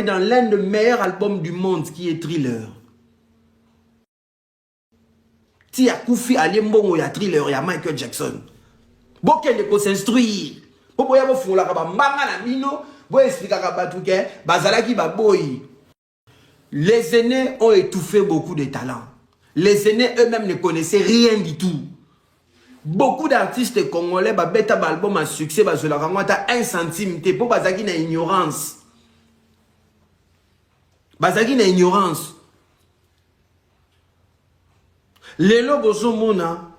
dans l'un des meilleurs albums du monde qui est Thriller. Si y a Koufi Aliembongo, il y a Thriller, il y a Michael Jackson. Bon, qu'elle est s'instruire. Pour y avoir la manga na mino, bon expliquer que bazalaki ba boy. Les aînés ont étouffé beaucoup de talents. Les aînés eux-mêmes ne connaissaient rien du tout. Beaucoup d'artistes congolais ba beta ba album à succès ba zola rangata 1 centime te pour bazaki na ignorance. Bazaki na ignorance. Lelo Bozomona,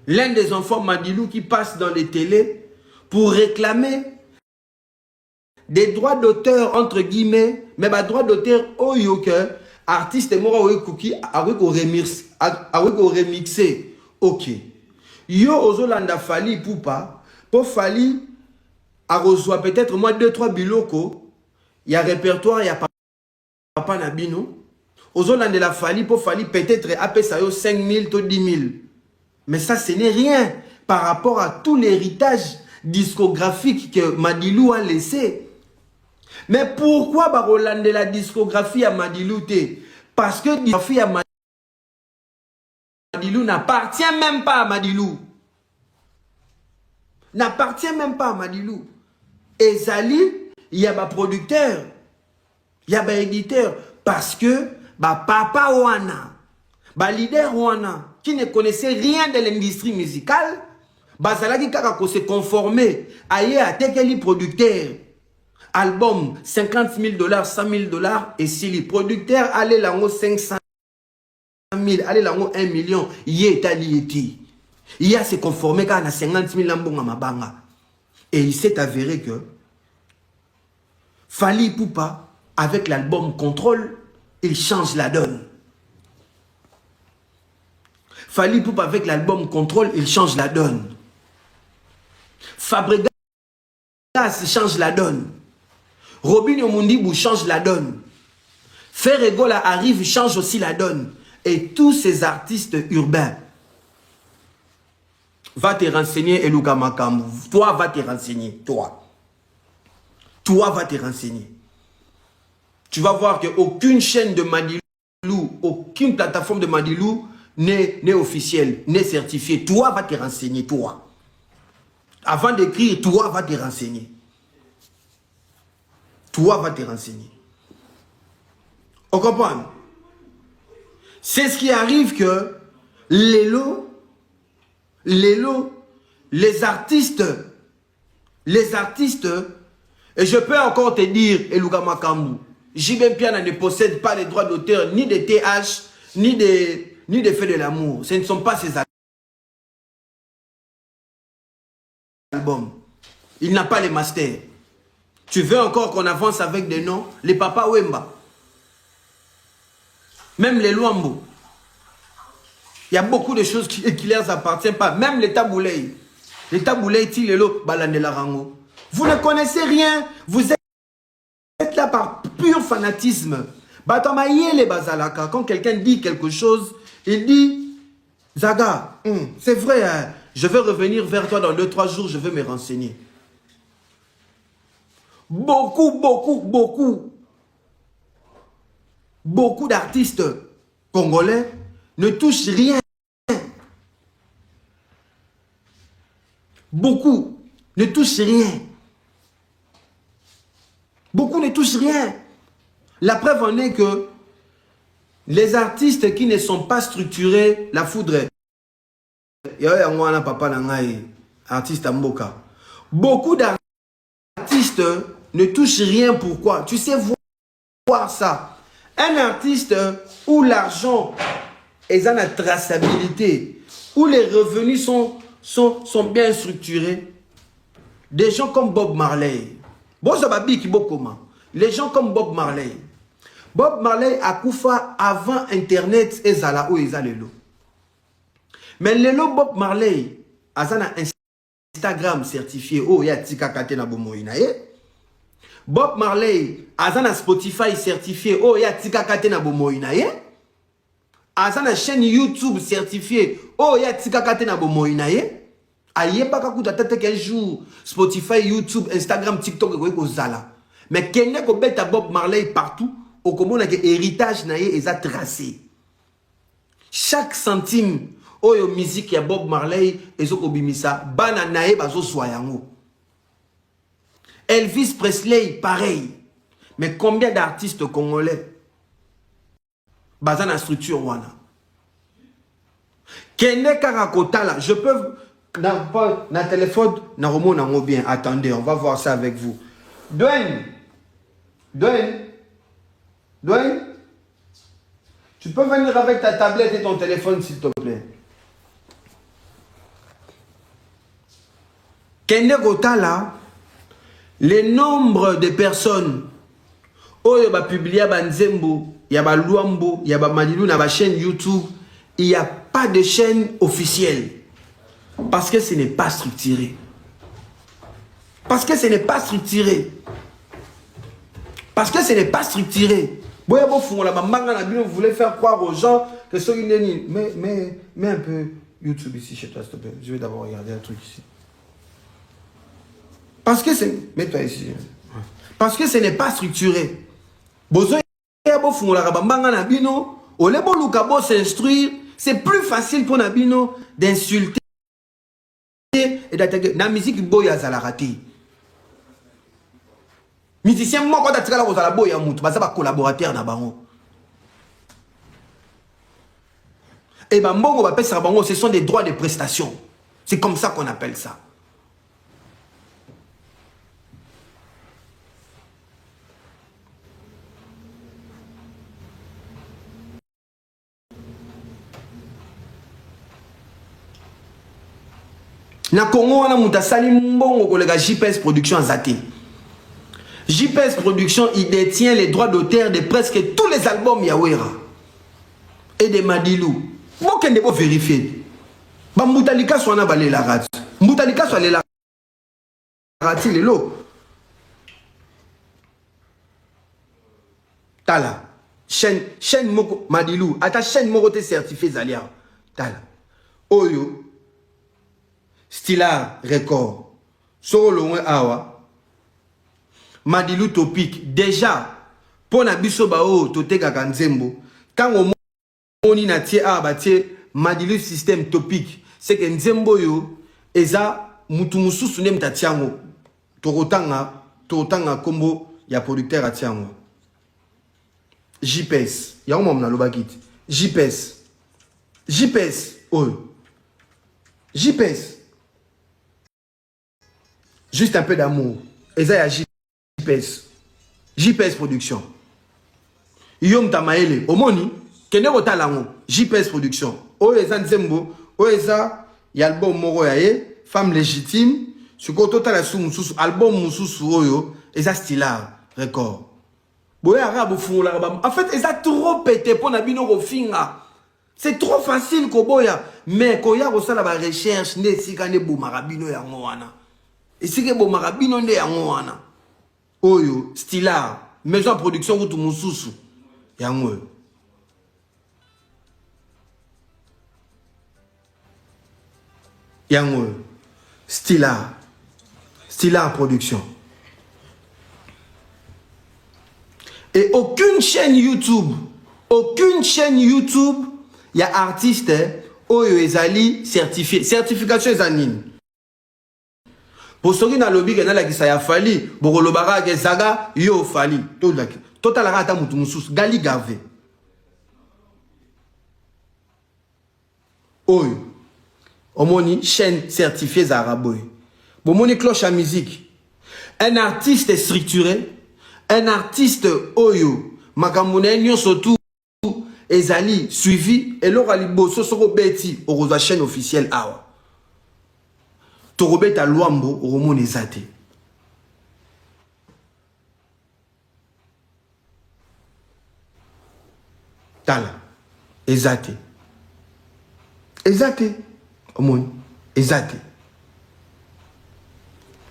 l'un des enfants Madilou qui passe dans les télés pour réclamer des droits d'auteur entre guillemets, mais des droits d'auteur au yoke artiste mora oekuki avec au remixer. OK. Yo ozolanda Fali Poupa pour Fali a reçoit peut-être moi 2-3 biloko, il y a répertoire, il y a papa Nabino. Ozolanda la Fali pour Fali peut-être après ça yo 5 000 to 10 000. Mais ça ce n'est rien par rapport à tout l'héritage discographique que Madilou a laissé. Mais pourquoi Rolande la discographie à Madilou te? Parce que la discographie à Madilou n'appartient même pas à Madilou. N'appartient même pas à Madilou. Et Zali, il y a un producteur, il y a un éditeur. Parce que papa Wana, leader Wana, qui ne connaissait rien de l'industrie musicale, Bazalaki kaka ko se conformer à tekeli producteur. Album, 50 000 $, 100 000 $, et si les producteurs allaient là-haut 500 000, allaient là-haut 1 million, il y a se conformé quand on a 50 000 $. Et il s'est avéré que Fali Poupa, avec l'album Contrôle, il change la donne. Fali Poupa, avec l'album Contrôle, il change la donne. Fabregas change la donne. Robin Omundibou change la donne. Ferregola arrive, change aussi la donne. Et tous ces artistes urbains. Va te renseigner, Eluka Makambu. Toi, va te renseigner. Toi. Toi, va te renseigner. Tu vas voir qu'aucune chaîne de Madilou, aucune plateforme de Madilou n'est officielle, n'est certifiée. Toi, va te renseigner. Toi. Avant d'écrire, toi, va te renseigner. Toi, va te renseigner. On comprend? C'est ce qui arrive que les artistes, et je peux encore te dire, Eluka Makambu, JB Piana ne possède pas les droits d'auteur, ni de TH, ni de Feux de l'amour. Ce ne sont pas ses albums. Il n'a pas les masters. Tu veux encore qu'on avance avec des noms? Les Papa Wemba. Même les Luambo. Il y a beaucoup de choses qui ne leur appartiennent pas. Même les Taboulay. Les Taboulay, Tilelo, Balandela Rango. Vous ne connaissez rien. Vous êtes là par pur fanatisme. Batamaye les Bazalaka. Quand quelqu'un dit quelque chose, il dit, Zaga, c'est vrai, hein, je vais revenir vers toi dans 2-3 jours, je vais me renseigner. Beaucoup d'artistes congolais ne touchent rien. Beaucoup ne touchent rien. Beaucoup ne touchent rien. La preuve en est que les artistes qui ne sont pas structurés, la foudre. Artiste Mboka. Beaucoup d'artistes ne touchent rien. Pourquoi? Tu sais voir ça. Un artiste où l'argent est dans la traçabilité, où les revenus sont bien structurés. Des gens comme Bob Marley. Les gens comme Bob Marley. Bob Marley a koufa avant Internet et Zala ou Ezalelo. Mais lelo Bob Marley a un Instagram certifié. Oh, ya tika kate na bomoinaye. Bob Marley a un Spotify certifié. Oh, ya tika kate na bomoinaye. A une chaîne YouTube certifiée. Oh, ya tika kate na bomoinaye. Aye baka kuta tete qu'un jour Spotify, YouTube, Instagram, TikTok ko zala. Mais kende ko beta Bob Marley partout, au komona que héritage na ye eza tracé. Chaque centime oyo musique ya Bob Marley ezoko bimisa bana na ye bazo soyango. Elvis Presley pareil. Mais combien d'artistes congolais basant la structure wana? Kende Karakotala, je peux na téléphone na romo nango bien. Attendez, on va voir ça avec vous. Dwayne, tu peux venir avec ta tablette et ton téléphone s'il te plaît. Kende Kotala, le nombre de personnes oyo ba publier ba nzembo, ya ba luambo, ya ba madilu na ba chaîne YouTube, il n'y a pas de chaîne officielle. Parce que ce n'est pas structuré. Parce que ce n'est pas structuré. Parce que ce n'est pas structuré. Vous voulez faire croire aux gens que ce qui mets un peu YouTube ici chez toi, s'il te plaît. Je vais d'abord regarder un truc ici. Parce que c'est... Mets-toi ici. Parce que ce n'est pas structuré. C'est plus facile pour Nabino d'insulter et d'attaquer. La musique boya zalarati. Musicien moi quand tu as la boya moutou, bah ça va collaborateur na bango. Et bah mbongo va ça bango, ce sont des droits de prestation. C'est comme ça qu'on appelle ça. Na Congo wana muta sali mbongo kolega JPS Production azati. JPS Production, il détient les droits d'auteur de presque tous les albums Yawera et de Madilou. Bon kende bo vérifier. Ba mutalika swana balé la rat. Mutalika soit la rati lelo. Tala chaîne moko Madilou, ata chaîne moko te certifié Zalia. Tala. Oyo Stila Record. Solo awa. Madilou Topic. Déjà, pour na biso bao toteka kanzembo. Quand on moni na tie awa tie Madilou System Topic. C'est que nzembo yo eza mutu mususu ne mtatiango. Tokotanga kombo ya producteur atiango. JPS. Ya umom na lobakit. JPS. Oh. JPS. Juste un peu d'amour. Et ça, il y a JPS Production. Yom Tamaele. Omoni. Kene Rotalango. JPS Production. Oeza Nzembo. Oeza. Yalbum Moro Yaye. Femme légitime. Sukoto Talasu Moussous. Album Moussous Oyo. Eza Stila Record. Boya Arabe Fungula. En fait, eza trop pété pour Nabino Rofinga. C'est trop facile Koboya. Mais Koya Rosala ba recherche. Ne Sikane Boumarabino Yangoana. Et si que bon marabino ne yangoana. Oyo, Stila, maison de production ou tout moussous. Yango. Yango. Stila production. Et aucune chaîne YouTube, il y a artiste, Oyo Ezali certifié. Certification Ezanine. Pour ceux qui n'ont lobby, qui n'ont pas fali, Borolobara, Gezaga, yo fali. Total rata mutumoussous, Gali Gave. Oyo. Omoni, chaîne certifiée Zaraboy. Bomoni cloche à musique. Un artiste est structuré. Un artiste Oyo. Makamounen, surtout, Ezali, suivi. Et l'orali bosso, soro beti, au chaîne officielle Awa. Torobeta Luambo, Romo Nezate. Tala. Ezate. Omoni. Ezate.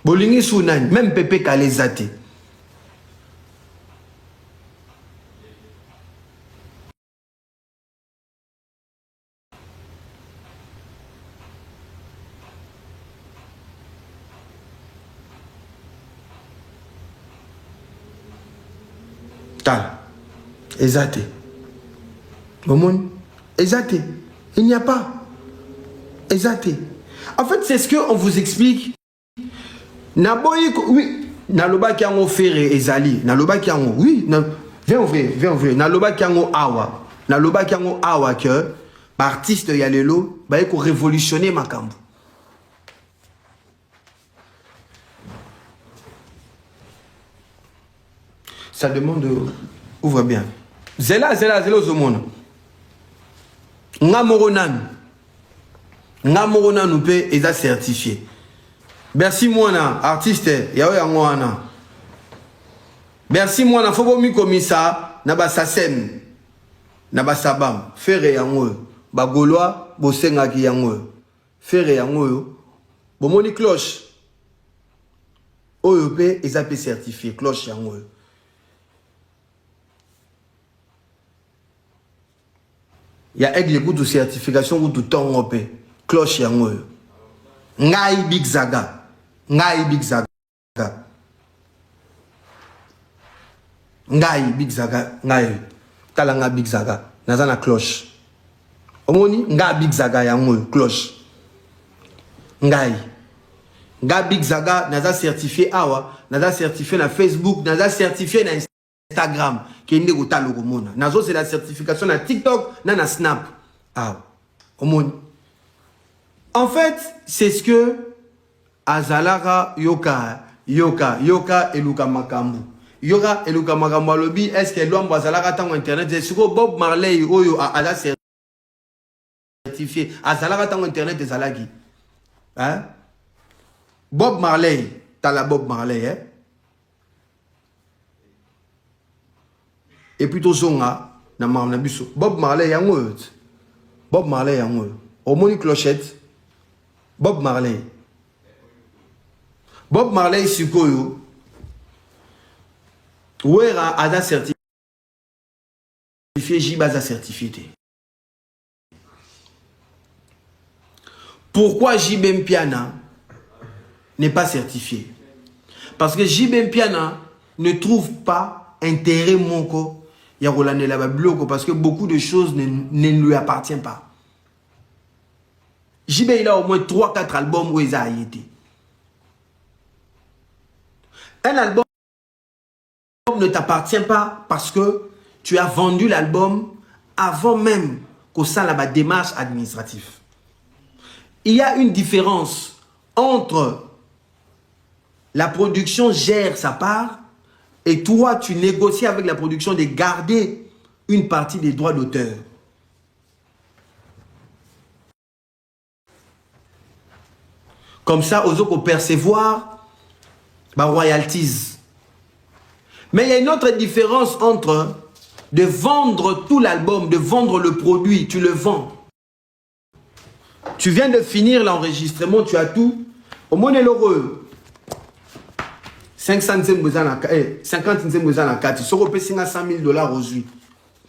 Bolingi Sounan, même Pepe Kale Ezate. Tal. Exact. Momon. Exact. Il n'y a pas. Exact. En fait, c'est ce qu'on vous explique. Naboyi, oui. Naloba kiango ferre ezali. Naloba kiango, oui. Viens ouvrir. Naloba kiango awa. Naloba kiango awa que artiste yalelo ba ko révolutionner makambo. Ça demande ouvre bien. Zela zomona. Nga moronanu pe eza certifié. Merci mwana artiste yawe yango wana. Merci mwana fobo mi komisa na basasen na basabam fere yango ba Gaulois bosenga ki yango fere yango bomoni cloche oyo pe eza pe certifié cloche yango. Il y a aigle de certification ou tout temps on peut cloche yango. Ngai Big Zaga. Ngai Big Zaga. Ngai Big Zaga. Ngai. Talanga Big Zaga. Nazana cloche. Omoni nga Big Zaga yango cloche. Ngai. Nga Big Zaga naza certifié awa, naza certifié na Facebook, naza certifié na Instagram. Nazo c'est la certification na TikTok, na Snap. Ah, en fait, c'est ce que Azalara Yoka Eluka Makambu. Yoka Eluka Makambu lobby, est-ce que l'homme Azalara tango internet, c'est ce que Bob Marley Oyo a certifié. Azalara tango internet des Alagi. Hein? Bob Marley, t'as la Bob Marley, hein? Et plutôt zonga na marnabiso Bob Marley yango omoni clochette Bob Marley sikoyo wera ada certifié Jibaza certifié. Pourquoi JB Mpiana n'est pas certifié? Parce que JB Mpiana ne trouve pas intérêt monko. Parce que beaucoup de choses ne lui appartiennent pas. JB il a au moins 3-4 albums où il a été. Un album ne t'appartient pas parce que tu as vendu l'album avant même qu'on s'en la démarche administrative. Il y a une différence entre la production gère sa part et toi, tu négocies avec la production de garder une partie des droits d'auteur. Comme ça, aux autres, percevoir bah, royalties. Mais il y a une autre différence entre de vendre tout l'album, de vendre le produit, tu le vends. Tu viens de finir l'enregistrement, tu as tout. Au moins, l'heureux. 50 centimes na 100 000 $ aujourd'hui.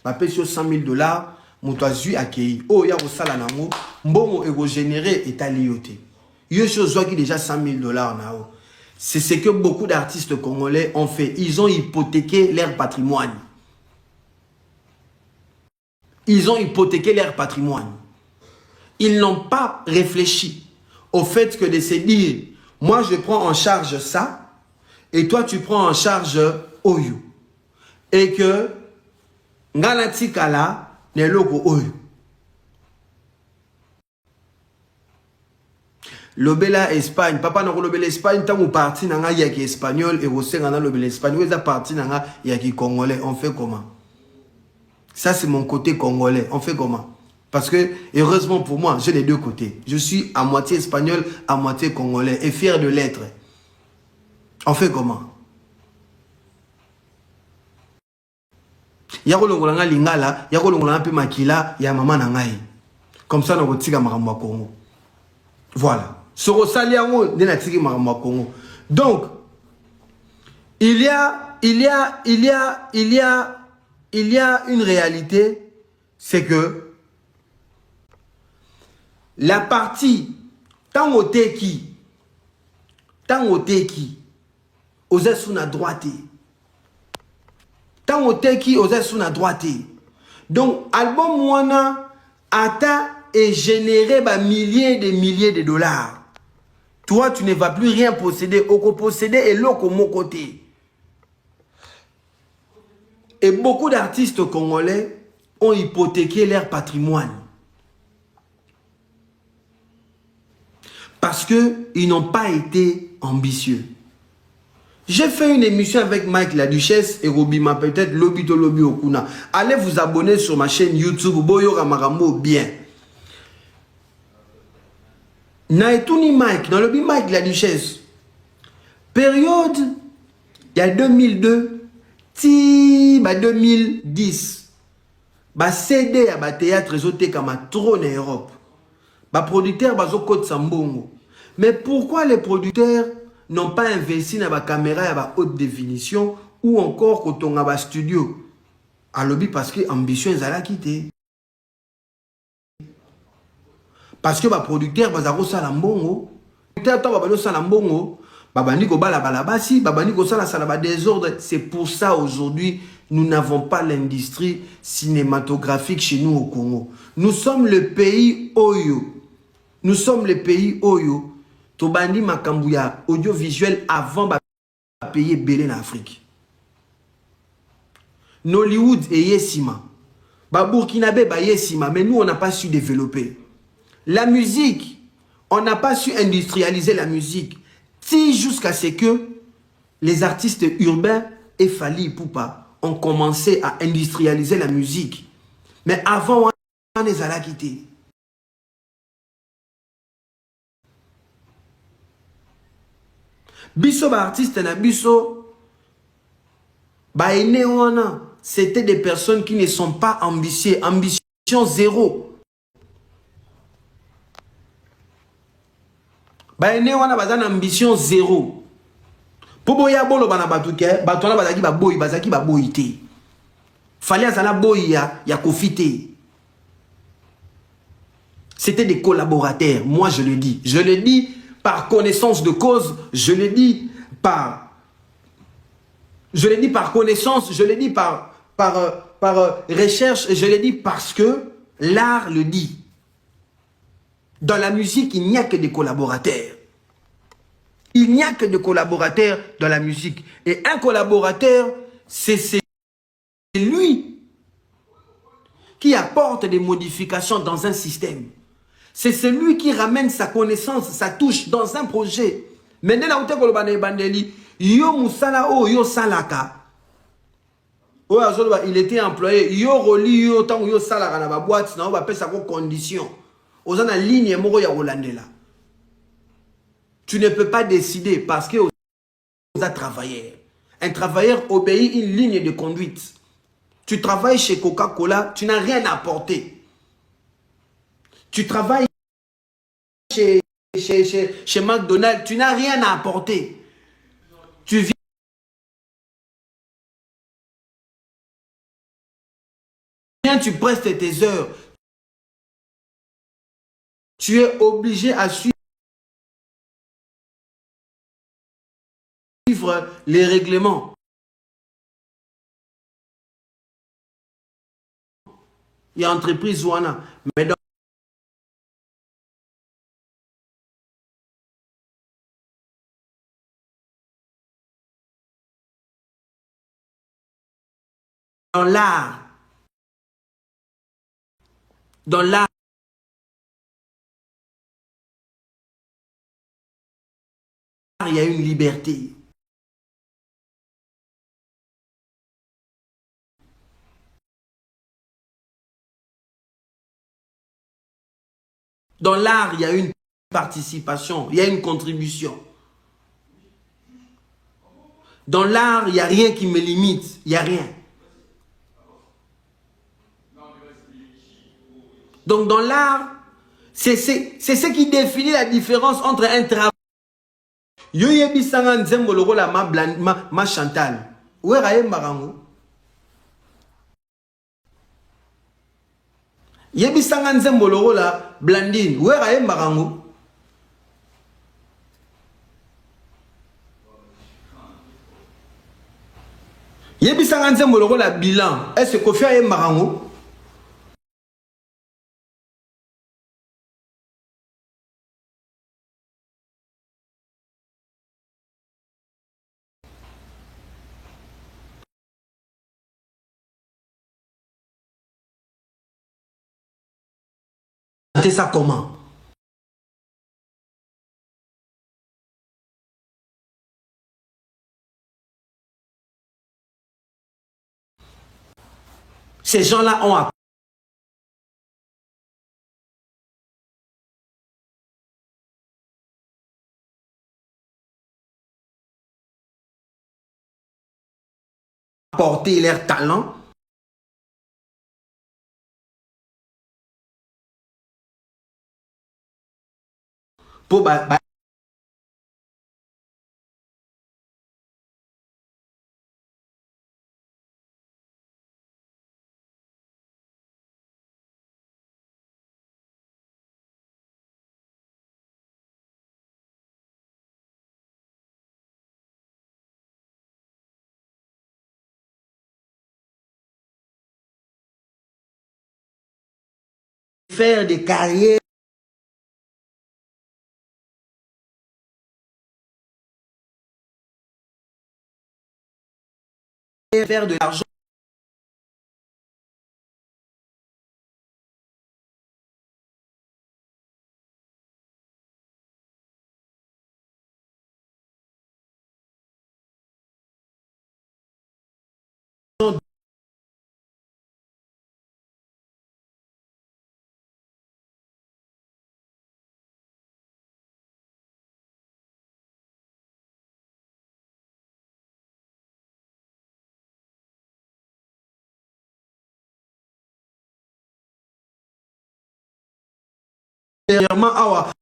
Ma pèse 100 000 $, mon toisu accueilli. Oh, ya au salanamo, mbongo ego généré et alioté. Yo chose qui déjà 100 000 $. C'est ce que beaucoup d'artistes congolais ont fait. Ils ont hypothéqué leur patrimoine. Ils n'ont pas réfléchi au fait que de se dire, moi je prends en charge ça. Et toi, tu prends en charge Oyo. Et que Ngalatikala n'est logo Oyo. Lobela Espagne. Papa n'a pas lobela Espagne. Tant que parti n'a yaki espagnol et vous savez n'a lobela Espagne. Vous êtes parti n'a yaki congolais. On fait comment? Ça c'est mon côté congolais. On fait comment? Parce que heureusement pour moi, j'ai les deux côtés. Je suis à moitié espagnol, à moitié congolais et fier de l'être. On fait comment? Yako longolanga lingala, yako longolanga pe makila ya mama na ngai. Comme ça on kotika makambo ya Congo. Voilà. Soro sali yango de na tiki makambo ya Congo. Donc il y a une réalité, c'est que la partie tango teki oza sous la droite. Tant oteki oza sous na droite. Donc album wana ata et générer milliers de dollars. Toi, tu ne vas plus rien posséder. Oko posséder et l'oko mon côté. Et beaucoup d'artistes congolais ont hypothéqué leur patrimoine. Parce qu'ils n'ont pas été ambitieux. J'ai fait une émission avec Mike la Duchesse et Robima, peut-être Lobby to Lobby Okuna. Allez vous abonner sur ma chaîne YouTube, Boyo Ramarambo bien. Naetouni Mike, dans Lobby Mike la Duchesse. Période, il y a 2002, ti 2010. Ba CD à ba théâtre zoté comme trop en Europe. Ba producteur bazo côte sambongo. Mais pourquoi les producteurs n'ont pas investi dans la caméra à haute définition ou encore quand on a un studio à lobby parce que l'ambition est à la quitter. Parce que les producteurs ont fait un bon c'est pour ça aujourd'hui nous n'avons pas l'industrie cinématographique chez nous au Congo. Nous sommes le pays Oyo. Nous sommes le pays Oyo. Tobandi Makambuya audiovisuel avant de payer belé en Afrique. Nollywood et Yesima. Burkinabé ba Yesima, mais nous on n'a pas su développer. La musique, on n'a pas su industrialiser la musique. Si jusqu'à ce que les artistes urbains et Fali Poupa ont commencé à industrialiser la musique. Mais avant, on les a quittés. Biso ba artiste na biso ba ene wana c'était des personnes qui ne sont pas ambitieuses, ambition zéro. Ba ene wana bazan ambition zéro. Pobo ya bolo bana batuke batona bazaki ba boy bazaki ba boyité. Fallait azala boy ya kofité. C'était des collaborateurs, moi je le dis. Je le dis par connaissance de cause, je le dis par connaissance, je le dis par recherche, je le dis parce que l'art le dit. Dans la musique, il n'y a que des collaborateurs. Il n'y a que des collaborateurs dans la musique. Et un collaborateur, c'est lui qui apporte des modifications dans un système. C'est celui qui ramène sa connaissance, sa touche dans un projet. Maintenant, il était employé. Tu ne peux pas décider parce que vous êtes travailleur. Un travailleur obéit une ligne de conduite. Tu travailles chez Coca-Cola, tu n'as rien à apporter. Tu travailles chez McDonald's, tu n'as rien à apporter. Tu viens, tu prestes tes heures. Tu es obligé à suivre les règlements. Il y a entreprise Wana. Mais dans l'art, il y a une liberté. Dans l'art, il y a une participation, il y a une contribution. Dans l'art, il n'y a rien qui me limite, il n'y a rien. Donc dans l'art, c'est ce qui définit la différence entre un travail. Yo yebi sanga nzembo lokola ma Chantal. Où est Marango? Yebi sanga nzembo lokola Blandine. Où est Marango? Yebisanga nzembo lokola bilan. Est-ce que Kofi aye marango? C'est ça comment? Ces gens-là ont apporté leur talent pour faire des carrières. Faire de l'argent. Awa.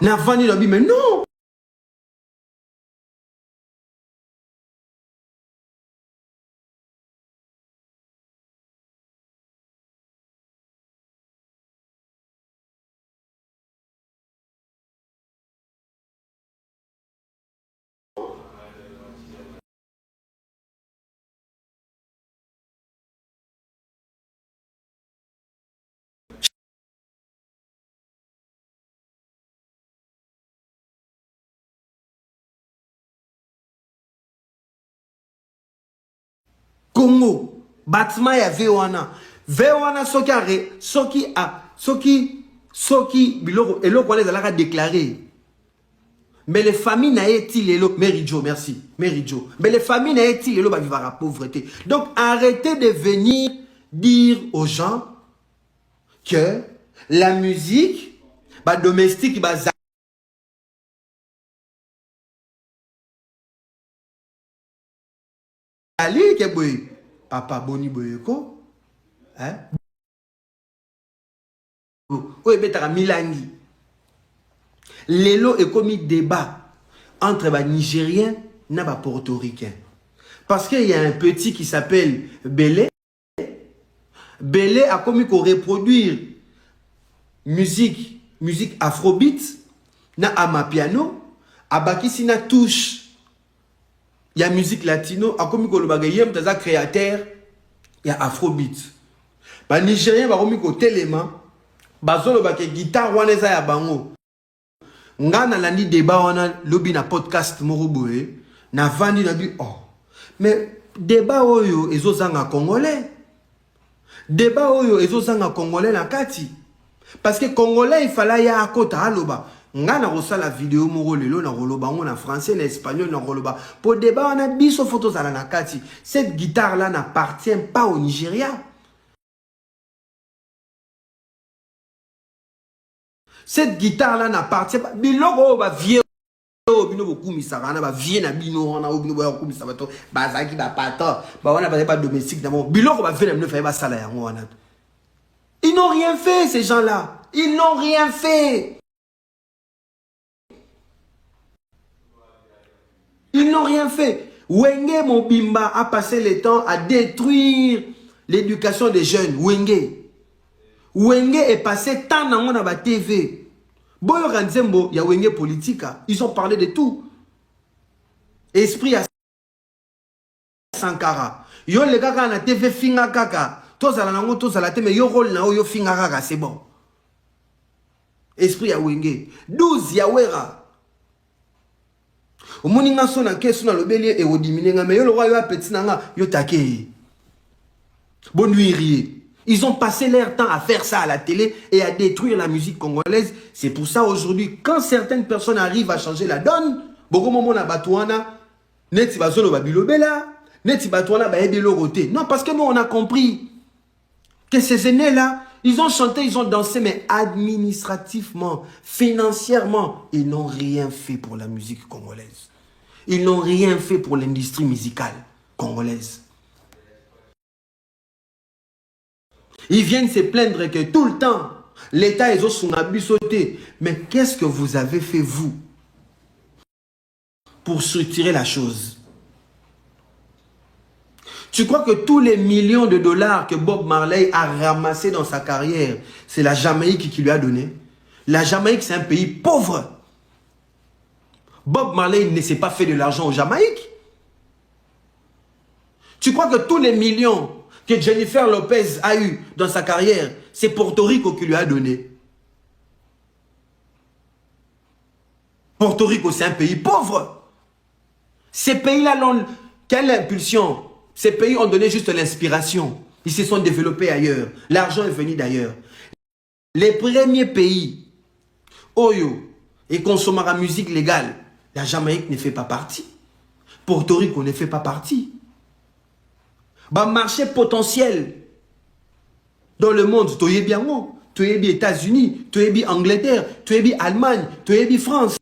Navani lobby, mais non. Congo, bâtiment ya Vewana. Vewana soki biloko eloko wana ezalaka déclaré. Mais les familles n'aient-ils lelo Merijo, merci. Merijo. Mais les familles n'aient-ils lelo ba vivre la pauvreté. Donc arrêtez de venir dire aux gens que la musique ba domestique ba Ali ke boy papa boni boyeko hein o betara milangi lelo ekomi débat entre les Nigériens et les Portoricains parce qu'il y a un petit qui s'appelle Belé. Belé a commis qu'on reproduire musique afrobeat na amapiano abakisi na touche il y a musique latino a commis qu'on le bagaye mtaza créateur il y a afrobeat ba Nigérien ba commis ko téléma bazolo ba ke guitare wana eza ya bango ngana landi débat wana lobi na podcast moko boye na vandi na bi oh mais débat oyo ezozanga congolais débat oyo ezozanga congolais na kati parce que congolais il fallait ya akota aloba ngana kosala vidéo moko lelo na koloba ngo na français na espagnol na koloba pour débat wana biso photos za na kati cette guitare là n'appartient pas au Nigeria. Cette guitare là n'appartient pas biloko ba vieux bino beaucoup misarana ba vieux na bino wana bino ba ko misabato bazaki ba pata ba wana ba domestique d'abord biloko ba vieux na bino fa ba sala yango wana. Ils n'ont rien fait ces gens-là. Ils n'ont rien fait. Ils n'ont rien fait. Wenge Mobimba a passé le temps à détruire l'éducation des jeunes. Wenge Wenge est passé tant dans la TV. Boyo Ranzembo, il y a Wenge Politica. Ils ont parlé de tout. Esprit à Sankara. Yo les gars na TV finga kaka. Tous à la nango, tous à la TV, mais yo rôle na yo finga kaka, c'est bon. Esprit à Wenge. 12 Yawera. Au moninga sona kesu na lobelier et au diminuer mais yo le roi yo petit nanga yo take. Bon nuirier. Ils ont passé leur temps à faire ça à la télé et à détruire la musique congolaise. C'est pour ça aujourd'hui, quand certaines personnes arrivent à changer la donne, beaucoup moment na batouana, neti bazolo babilobela, neti batouana ba ebelo roté. Non, parce que nous on a compris que ces aînés-là, ils ont chanté, ils ont dansé, mais administrativement, financièrement, ils n'ont rien fait pour la musique congolaise. Ils n'ont rien fait pour l'industrie musicale congolaise. Ils viennent se plaindre que tout le temps, l'État est au sauté. Mais qu'est-ce que vous avez fait, vous, pour structurer la chose? Tu crois que tous les millions de dollars que Bob Marley a ramassés dans sa carrière, c'est la Jamaïque qui lui a donné? La Jamaïque, c'est un pays pauvre. Bob Marley ne s'est pas fait de l'argent au Jamaïque. Tu crois que tous les millions que Jennifer Lopez a eu dans sa carrière, c'est Porto Rico qui lui a donné? Porto Rico, c'est un pays pauvre. Ces pays-là n'ont quelle impulsion? Ces pays ont donné juste l'inspiration. Ils se sont développés ailleurs. L'argent est venu d'ailleurs. Les premiers pays, Oyo, et consommer la musique légale, la Jamaïque ne fait pas partie. Porto Rico ne fait pas partie. Bah, marché potentiel dans le monde, tu es bien, tu es bien États-Unis, tu es bien Angleterre, tu es bien Allemagne, tu es bien France.